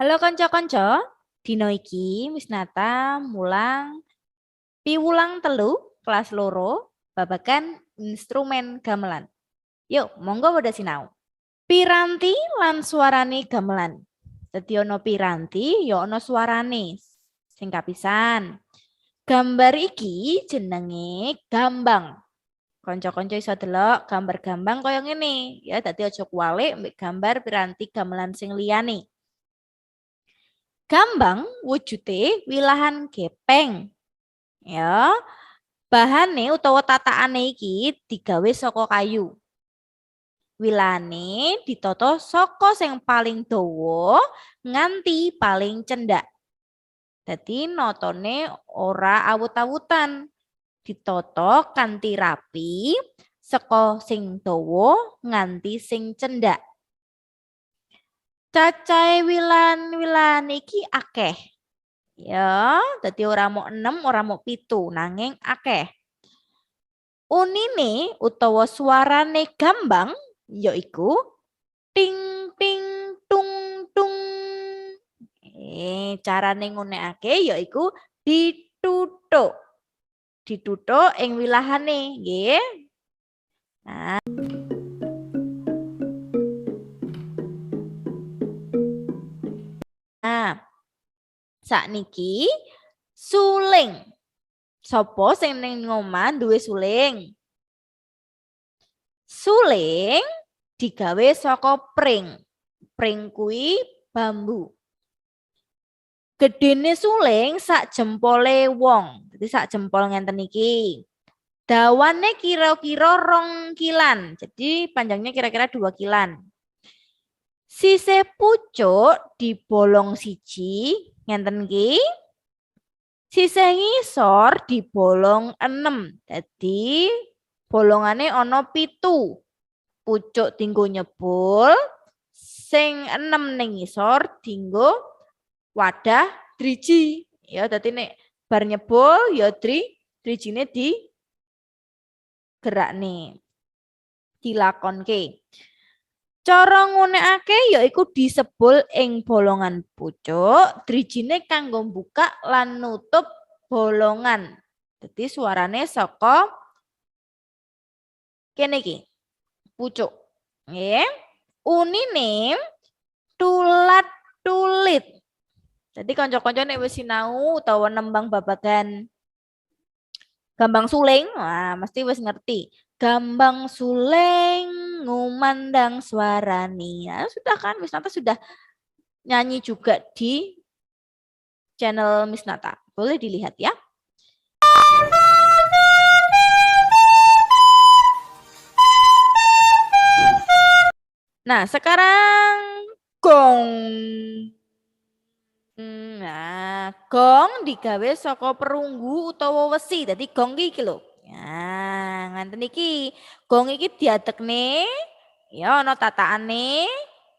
Halo konco-konco, dino iki wis nata mulang piwulang telu kelas loro babagan instrumen gamelan. Yuk, monggo pada sinau. Piranti lan suarane gamelan. Dadi ana piranti ya ana suarane. Sing kapisan. Gambar iki jenenge gambang. Konco-konco iso delok gambar gambang kaya ngene. Ya dadi aja kuwalik mbek gambar piranti gamelan sing liyane. Gambang wujude wilahan gepeng. Ya, bahane utawa tataane iki digawe saka kayu. Wilane ditata saka sing paling dawa nganti paling cendak. Dadi notone ora awut-awutan. Ditata kanthi rapi saka sing dawa nganti sing cendak. Cacahe wilan-wilan iki akeh. Ya, dadi ora mau 6, ora mau 7, nanging akeh. Unine utawa suarane gambang yaiku ting ting tung tung. Carane ngunekake yaiku dituthuk. Dituthuk ing wilahane, nggih. Nah, sakniki suling. Sopo sing ning ngomah duwe suling? Suling digawe saka pring. Pring kuwi bambu. Gedene suling sak jempole wong. Jadi sak jempol ngenten iki. Dawane kira-kira 2 kilan. Jadi panjangnya kira-kira 2 kilan. Sisih pucuk dibolong siji ngenten iki. Sisih ngisor dibolong 6. Jadi bolongane ana 7. Pucuk dinggo nyebul, sing 6 ning ngisor dinggo wadah driji. Ya dadi nek bar nyebul ya drijine di gerakne. Dilakonke. Cara ngunekake yaiku disebul ing bolongan pucuk, drijine kanggo buka lan nutup bolongan. Jadi suarane saka kene iki. Pucuk. Nggih. Unine tulat-tulit. Jadi kanca-kanca nek wis sinau utawa nembang babagan gambang suling, wah mesti wis ngerti. Gambang suling ngumandang suarani. Ya, sudah kan Miss Nata sudah nyanyi juga di channel Miss Nata. Boleh dilihat ya. Nah, sekarang gong. Nah, gong digawe saka perunggu utawa wesi. Dadi gong iki lho. Nah, nganten iki. Gong iki diadekne ya ana tatakane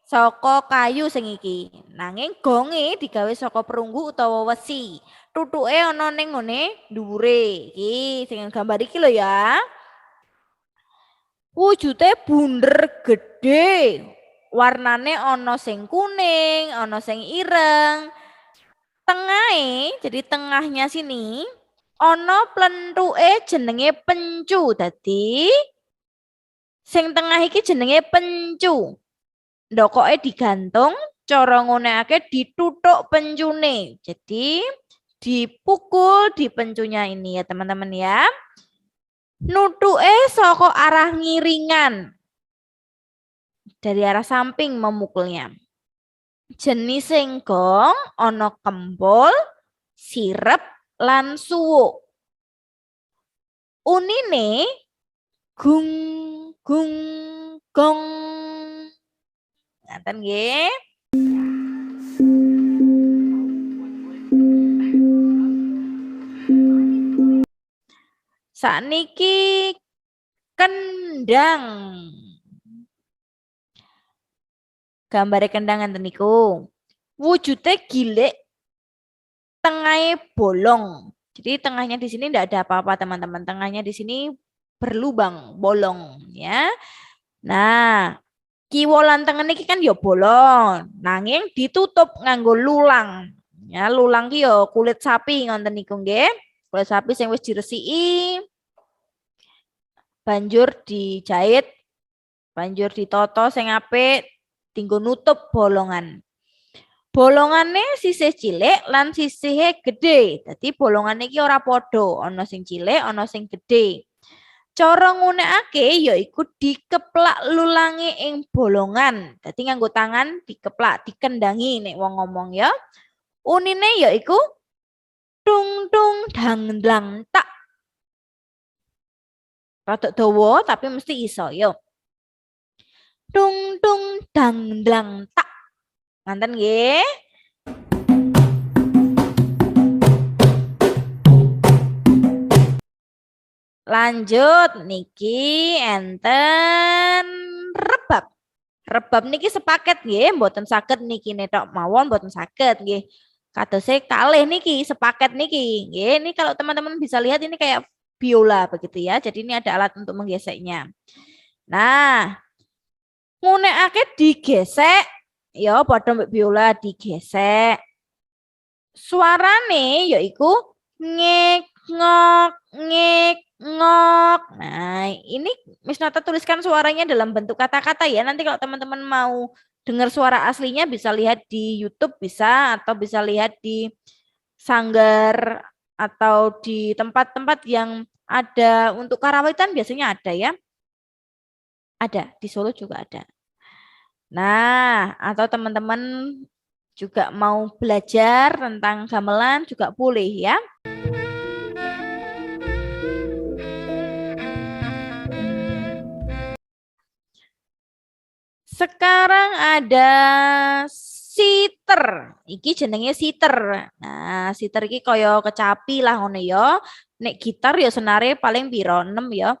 saka kayu sing iki. Nanging gonge digawe saka perunggu utawa wesi. Tutuke ana ning ngene dhuwure. Iki sing gambar iki lho ya. Wujude bunder gede. Warnane ana sing kuning, ana sing ireng. Tengahe, jadi tengahnya sini ana plentuke jenenge pencu. Dadi sing tengah iki jenenge pencu. Ndokoke digantung, cara ngunekake dituthuk pencune. Jadi dipukul di pencunya ini ya teman-teman ya. Nuthuke saka arah ngiringan. Dari arah samping memukulnya. Jenis gong ana kempul, sirep lan suwuk. Unine gung gung gong. Ngaten nggih. Sakniki kendang. Gambare kendang ngenten niku. Wujude gilik, tengahnya bolong. Jadi tengahnya di sini tidak ada apa-apa teman-teman. Tengahnya di sini berlubang, bolong ya. Nah, Kiwa lan tengen iki kan ya bolong, nanging ditutup nganggo lulang. Ya, lulang ki ya kulit sapi ngonten niku nggih. Kulit sapi sing wis diresiki, banjur dijahit, banjur ditoto sing apik, tinggo nutup bolongan. Bolongane sisih cilik lan sisihe gede. Dadi bolongane iki ora padha, ana sing cilik, ana sing gede. Cara ngunekake yaiku dikeplak lulange ing bolongan. Dadi nganggo tangan dikeplak, dikendangi nek wong ngomong ya. Unine yaiku tung tung dang dlang tak. Rada dawa tapi mesti iso yo. Tung tung dang dlang tak. Nganten nggih. Lanjut niki enten rebab. Rebab niki sepaket nggih, mboten saged niki netok mawon mboten saged nggih. Kadose kalih niki sepaket niki. Nggih, ini kalau teman-teman bisa lihat ini kayak biola begitu ya. Jadi ini ada alat untuk menggeseknya. Nah, ngunekake digesek ya padha mbek biola digesek. Suarane yaiku ngek ngok ngek ngok. Nah, ini Miss Nata tuliskan suaranya dalam bentuk kata-kata ya. Nanti kalau teman-teman mau dengar suara aslinya bisa lihat di YouTube bisa atau bisa lihat di sanggar atau di tempat-tempat yang ada untuk karawitan biasanya ada ya. Ada, di Solo juga ada. Nah, atau teman-teman juga mau belajar tentang gamelan juga boleh ya. Sekarang ada siter. Iki jenenge siter. Nah, siter iki kaya kecapi lah ngono ya. Nek gitar ya senare paling piro 6 ya.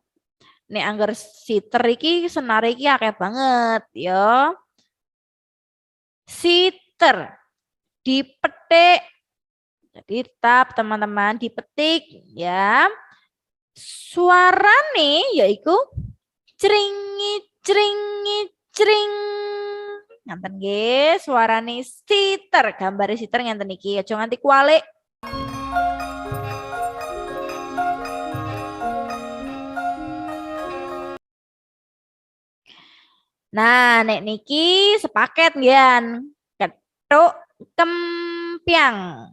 Nek angger siter iki senare iki akeh banget ya. Siter dipetik. Jadi tap teman-teman dipetik ya. Suarane yaiku cringi cringi cring. Nganten nggih, suarane siter, gambare siter ngenten iki. Aja nganti kualik. Nah, nek niki sepaket nggih. Kethuk kempiang.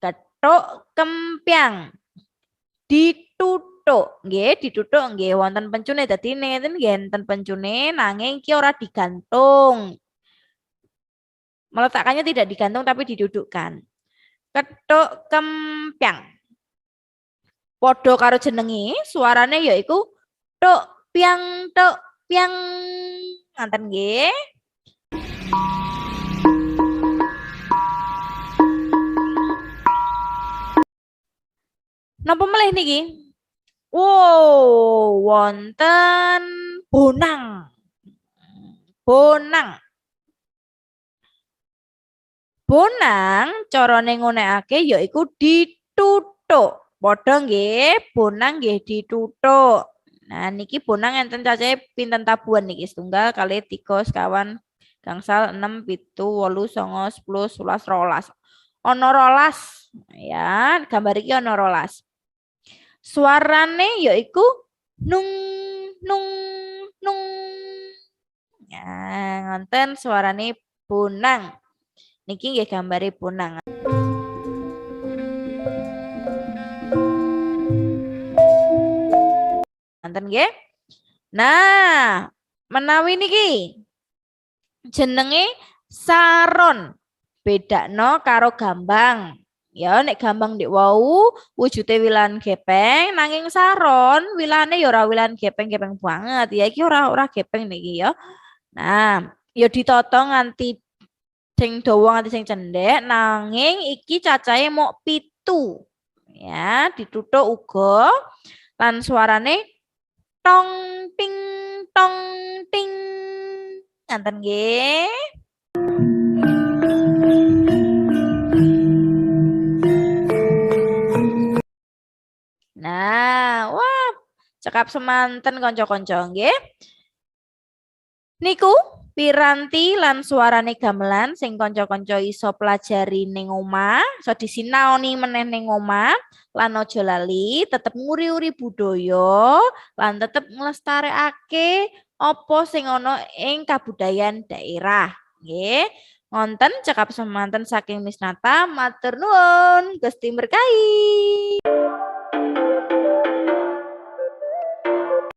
Kethuk kempiang. Dituthuk nggih wonten pencune dadi ngeten nggih enten pencune nanging iki ora digantung. Meletakkannya tidak digantung tapi didudukkan. Kethuk kempiang. Padha karo jenenge suarane yaiku tuk piang tuk piang. Nganten nggih. Napa melih niki? Wow, wonten bonang. Bonang. Bonang carane ngunekake yaiku dituthuk. Padha nggih, bonang nggih dituthuk. Nah, niki bonang enten cacahe pinten tabuhan niki? Setunggal kali 3 sekawan gangsal 6 7 8 9 10 11 12. Ana 12 ya, gambar iki ana 12. Suarane yaiku nung nung nung. Ya, ngonten suarane bonang. Niki nggih gambare bonang. Nonton nggih? Nah, menawi niki jenenge saron. Bedakno karo gambang. Ya nek gambang dik wau wujude wilan gepeng nanging saron wilane ya ora wilan gepeng-gepeng banget. Ya iki ora gepeng niki ya. Nah, ya ditata nganti sing dawa nganti sing cendhek nanging iki cacahe mok 7. Ya, dituthuk uga lan suarane tong ting tong ting. Nganten nggih. Nah, wah, cekap semanten kanca-kanca nggih. Niku piranti lan suarane gamelan sing kanca-kanca iso pelajari ning omah, iso disinaoni meneh ning omah, lan aja lali tetep nguri-uri budaya lan tetep nglestarekake apa sing ana ing kabudayan daerah. Nggih. Ngonten cekap semanten saking Miss Nata, matur nuwun, Gusti berkahi.